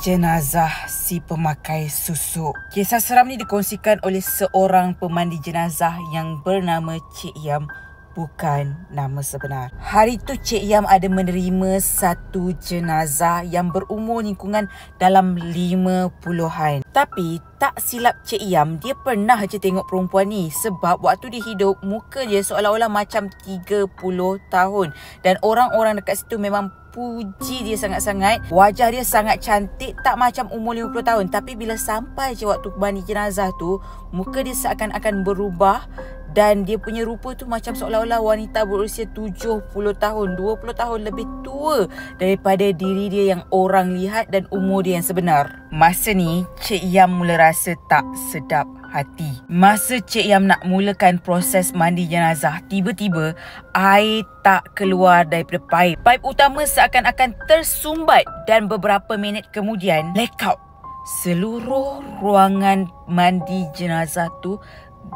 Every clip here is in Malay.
Jenazah si pemakai susuk. Kisah seram ni dikongsikan oleh seorang pemandi jenazah yang bernama Cik Yam, bukan nama sebenar. Hari tu Cik Yam ada menerima satu jenazah yang berumur lingkungan dalam 50-an. Tapi tak silap Cik Yam, dia pernah je tengok perempuan ni. Sebab waktu dia hidup, muka dia seolah-olah macam 30 tahun. Dan orang-orang dekat situ memang puji dia sangat-sangat. Wajah dia sangat cantik, tak macam umur 50 tahun. Tapi bila sampai je waktu mandi jenazah tu, muka dia seakan-akan berubah. Dan dia punya rupa tu macam seolah-olah wanita berusia 70 tahun, 20 tahun lebih tua daripada diri dia yang orang lihat dan umur dia yang sebenar. Masa ni, Cik Yam mula rasa tak sedap hati. Masa Cik Yam nak mulakan proses mandi jenazah, tiba-tiba air tak keluar daripada paip. Paip utama seakan-akan tersumbat dan beberapa minit kemudian blackout. Seluruh ruangan mandi jenazah tu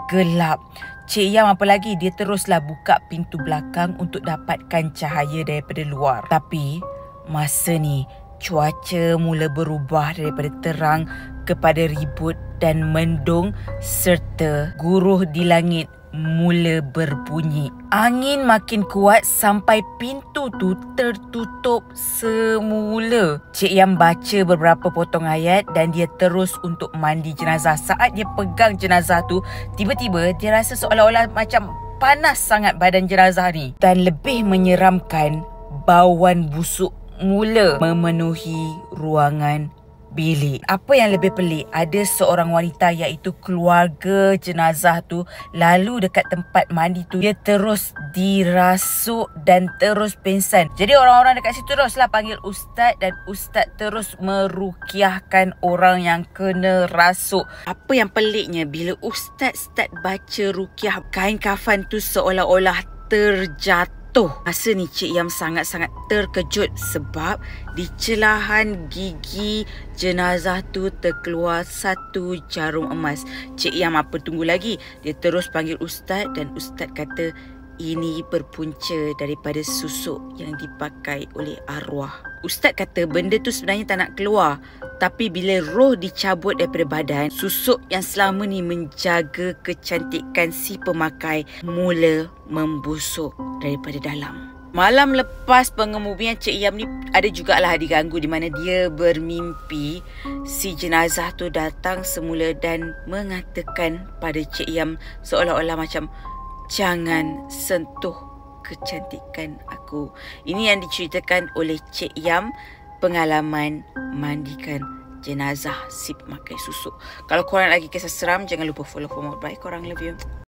gelap. Cik Yam apa lagi, dia teruslah buka pintu belakang untuk dapatkan cahaya daripada luar. Tapi masa ni cuaca mula berubah daripada terang kepada ribut dan mendung, serta guruh di langit mula berbunyi. Angin makin kuat sampai pintu tu tertutup semula. Cik Yam baca beberapa potong ayat dan dia terus untuk mandi jenazah. Saat dia pegang jenazah tu, tiba-tiba dia rasa seolah-olah macam panas sangat badan jenazah ni. Dan lebih menyeramkan, bauan busuk mula memenuhi ruangan bilik. Apa yang lebih pelik, ada seorang wanita iaitu keluarga jenazah tu lalu dekat tempat mandi tu, dia terus dirasuk dan terus pingsan. Jadi orang-orang dekat situ teruslah panggil ustaz dan ustaz terus merukiahkan orang yang kena rasuk. Apa yang peliknya, bila ustaz start baca rukiah, kain kafan tu seolah-olah terjatuh. Masa ni Cik Yam sangat-sangat terkejut sebab di celahan gigi jenazah tu terkeluar satu jarum emas. Cik Yam apa tunggu lagi? Dia terus panggil ustaz dan ustaz kata ini berpunca daripada susuk yang dipakai oleh arwah. Ustaz kata benda tu sebenarnya tak nak keluar, tapi bila roh dicabut daripada badan, susuk yang selama ni menjaga kecantikan si pemakai mula membusuk daripada dalam. Malam lepas pengemumian Cik Yam ni ada jugalah diganggu, di mana dia bermimpi si jenazah tu datang semula dan mengatakan pada Cik Yam seolah-olah macam jangan sentuh kecantikan aku. Ini yang diceritakan oleh Cik Yam, pengalaman mandikan jenazah si pemakai susuk. Kalau korang lagi kisah seram, jangan lupa follow for more. Bye korang, love you.